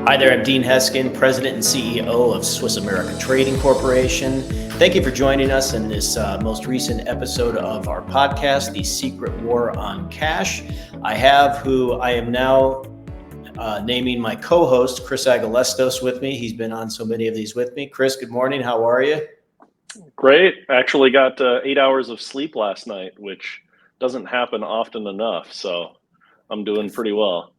Hi there, I'm Dean Heskin, President and CEO of Swiss America Trading Corporation. Thank you for joining us in this most recent episode of our podcast, The Secret War on Cash. I have who I am now naming my co-host, Chris Agelastos, with me. He's been on so many of these with me. Chris, good morning. How are you? Great. Actually got 8 hours of sleep last night, which doesn't happen often enough. So I'm doing pretty well.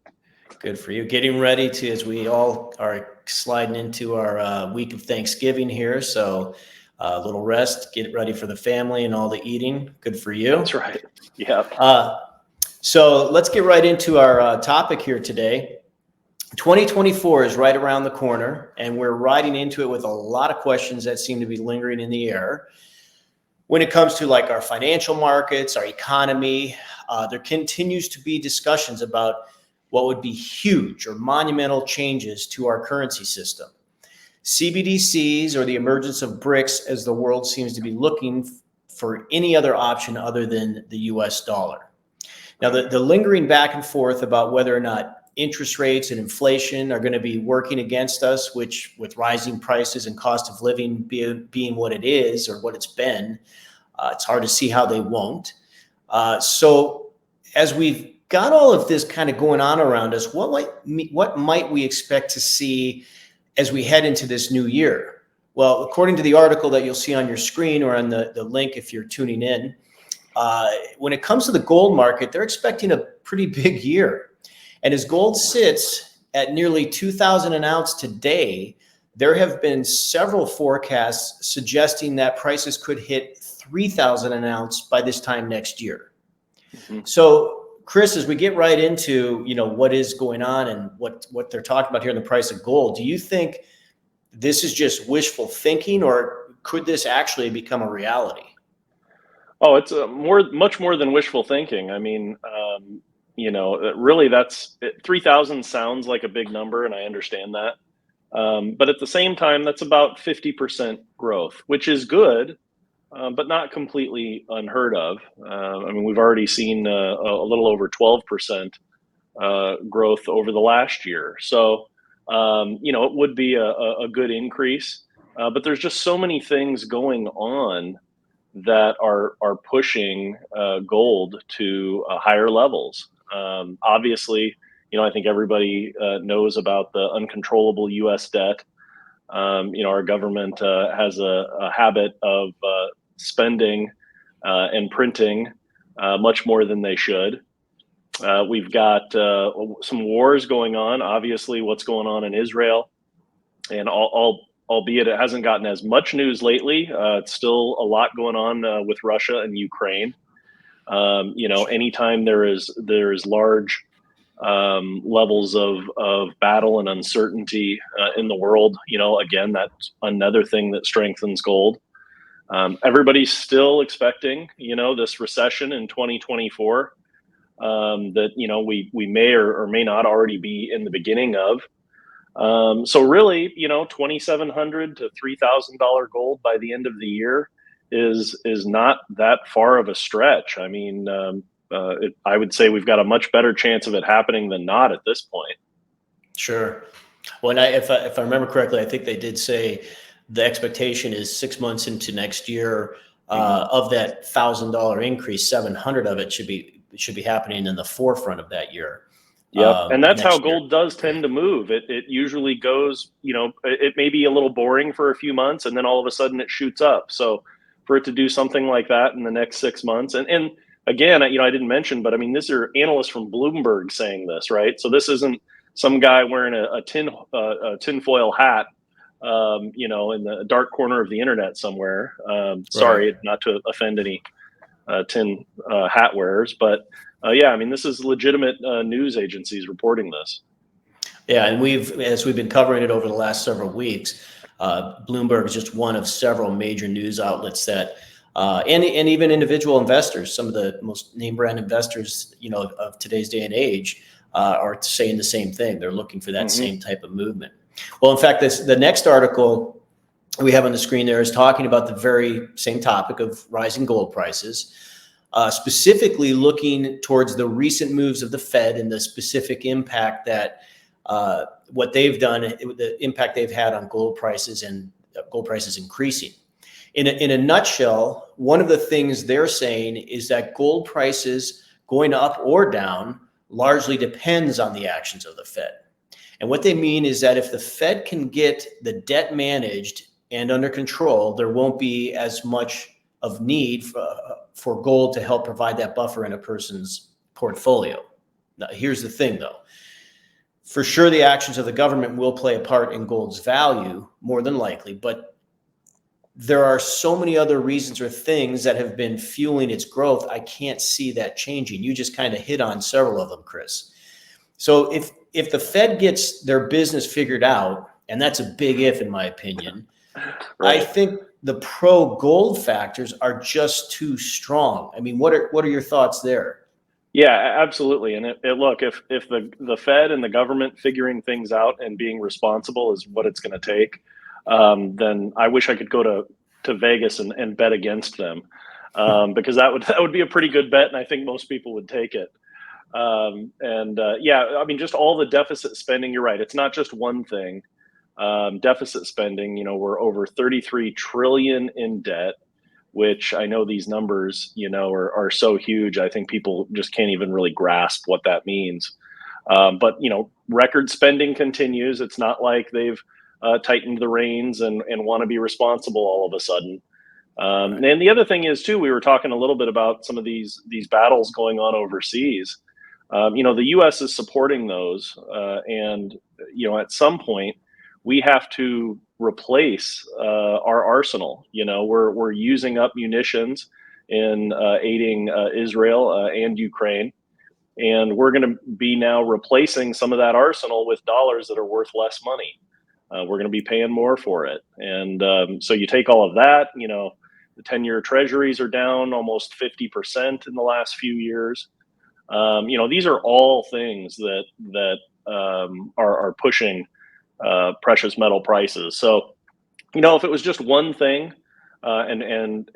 Good for you. Getting ready to, as we all are sliding into our week of Thanksgiving here. So a little rest, get ready for the family and all the eating. Good for you. That's right. Yeah. So let's get right into our topic here today. 2024 is right around the corner, and we're riding into it with a lot of questions that seem to be lingering in the air. When it comes to like our financial markets, our economy, there continues to be discussions about what would be huge or monumental changes to our currency system. CBDCs, or the emergence of BRICS, as the world seems to be looking for any other option other than the US dollar. Now, the lingering back and forth about whether or not interest rates and inflation are going to be working against us, which with rising prices and cost of living being what it is or what it's been, it's hard to see how they won't. So as we've got all of this kind of going on around us, what might we expect to see as we head into this new year? Well, according to the article that you'll see on your screen or on the link if you're tuning in, when it comes to the gold market, they're expecting a pretty big year. And as gold sits at nearly 2,000 an ounce today, there have been several forecasts suggesting that prices could hit 3,000 an ounce by this time next year. Mm-hmm. So, Chris, as we get right into, what is going on and what they're talking about here in the price of gold, do you think this is just wishful thinking, or could this actually become a reality? Oh, it's much more than wishful thinking. I mean, really, 3,000 sounds like a big number, and I understand that. But at the same time, that's about 50% growth, which is good. But not completely unheard of. We've already seen a little over 12% growth over the last year. So, it would be a good increase. But there's just so many things going on that are pushing gold to higher levels. Obviously, I think everybody knows about the uncontrollable U.S. debt. Our government has a habit of spending and printing much more than they should. We've got some wars going on, obviously what's going on in Israel, and albeit it hasn't gotten as much news lately, it's still a lot going on with Russia and Ukraine. Anytime there is large levels of battle and uncertainty in the world, again, that's another thing that strengthens gold. Everybody's still expecting, this recession in 2024 that, we may or may not already be in the beginning of. So really, $2,700 to $3,000 gold by the end of the year is not that far of a stretch. I mean, I would say we've got a much better chance of it happening than not at this point. Sure. Well, if I remember correctly, I think they did say the expectation is 6 months into next year, of that $1,000 increase, 700 of it should be happening in the forefront of that year. Yeah, and that's how gold does tend to move. It usually goes, it may be a little boring for a few months, and then all of a sudden it shoots up. So for it to do something like that in the next 6 months, and again, I didn't mention, but I mean, these are analysts from Bloomberg saying this, right? So this isn't some guy wearing a tinfoil hat, in the dark corner of the internet somewhere. Sorry, right. Not to offend any tin hat wearers, but this is legitimate news agencies reporting this. Yeah, and as we've been covering it over the last several weeks, Bloomberg is just one of several major news outlets that, and even individual investors, some of the most name brand investors, of today's day and age, are saying the same thing. They're looking for that same type of movement. Well, in fact, the next article we have on the screen there is talking about the very same topic of rising gold prices, specifically looking towards the recent moves of the Fed and the specific impact that what they've done, the impact they've had on gold prices and gold prices increasing. In a nutshell, one of the things they're saying is that gold prices going up or down largely depends on the actions of the Fed. And what they mean is that if the Fed can get the debt managed and under control, there won't be as much of need for gold to help provide that buffer in a person's portfolio. Now, here's the thing, though. For sure, the actions of the government will play a part in gold's value, more than likely, but there are so many other reasons or things that have been fueling its growth. I can't see that changing. You just kind of hit on several of them, Chris. So if the Fed gets their business figured out, and that's a big if in my opinion, right, I think the pro gold factors are just too strong. I mean, what are your thoughts there? Yeah, absolutely. And look, if the Fed and the government figuring things out and being responsible is what it's going to take, then I wish I could go to Vegas and bet against them, because that would be a pretty good bet, and I think most people would take it. Yeah, I mean, just all the deficit spending. You're right; it's not just one thing. Deficit spending. We're over 33 trillion in debt, which I know these numbers, are so huge. I think people just can't even really grasp what that means. But record spending continues. It's not like they've tightened the reins and want to be responsible all of a sudden. And the other thing is too, we were talking a little bit about some of these battles going on overseas. The U.S. is supporting those, and at some point we have to replace our arsenal. We're using up munitions in aiding Israel and Ukraine, and we're going to be now replacing some of that arsenal with dollars that are worth less money. We're going to be paying more for it, and so you take all of that. The 10-year treasuries are down almost 50% in the last few years. These are all things that are pushing precious metal prices. So, if it was just one thing, and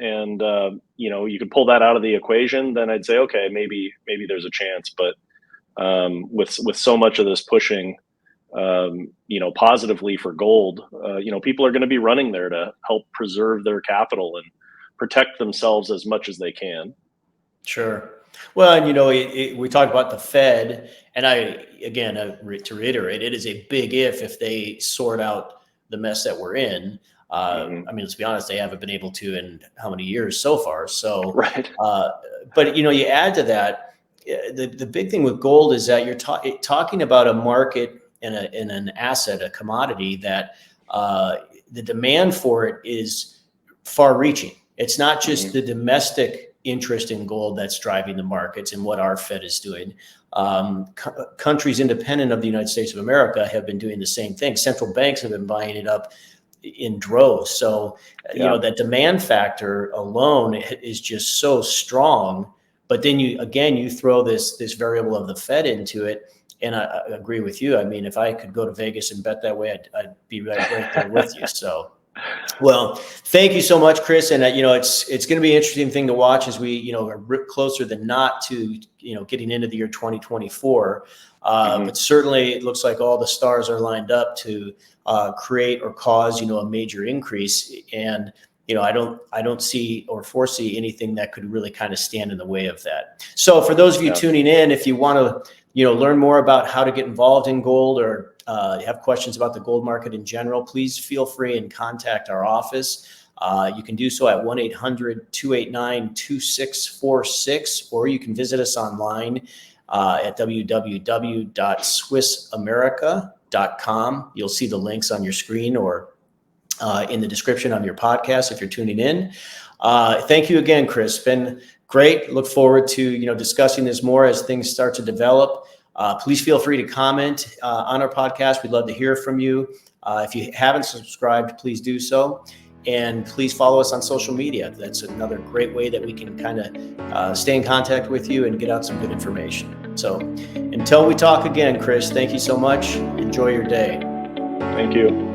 you could pull that out of the equation, then I'd say, okay, maybe there's a chance. But with so much of this pushing, positively for gold, people are going to be running there to help preserve their capital and protect themselves as much as they can. Sure. Well, and we talked about the Fed, and to reiterate, it is a big if they sort out the mess that we're in. I mean, let's be honest, they haven't been able to in how many years so far. So, right. But you add to that, the big thing with gold is that you're talking about a market and an asset, a commodity that the demand for it is far-reaching. It's not just the domestic interest in gold that's driving the markets and what our Fed is doing. Countries independent of the United States of America have been doing the same thing. Central banks have been buying it up in droves. So, that demand factor alone is just so strong. But then you throw this variable of the Fed into it. And I agree with you. I mean, if I could go to Vegas and bet that way, I'd be right there with you. So, well, thank you so much, Chris. And it's going to be an interesting thing to watch as we are closer than not to getting into the year 2024. But certainly, it looks like all the stars are lined up to create or cause a major increase. And I don't see or foresee anything that could really kind of stand in the way of that. So, for those of you tuning in, if you want to learn more about how to get involved in gold or have questions about the gold market in general, please feel free and contact our office. You can do so at 1-800-289-2646, or you can visit us online at www.swissamerica.com. You'll see the links on your screen or in the description on your podcast if you're tuning in. Thank you again, Chris. Been great. Look forward to discussing this more as things start to develop. Please feel free to comment on our podcast. We'd love to hear from you. If you haven't subscribed, please do so. And please follow us on social media. That's another great way that we can kind of stay in contact with you and get out some good information. So until we talk again, Chris, thank you so much. Enjoy your day. Thank you.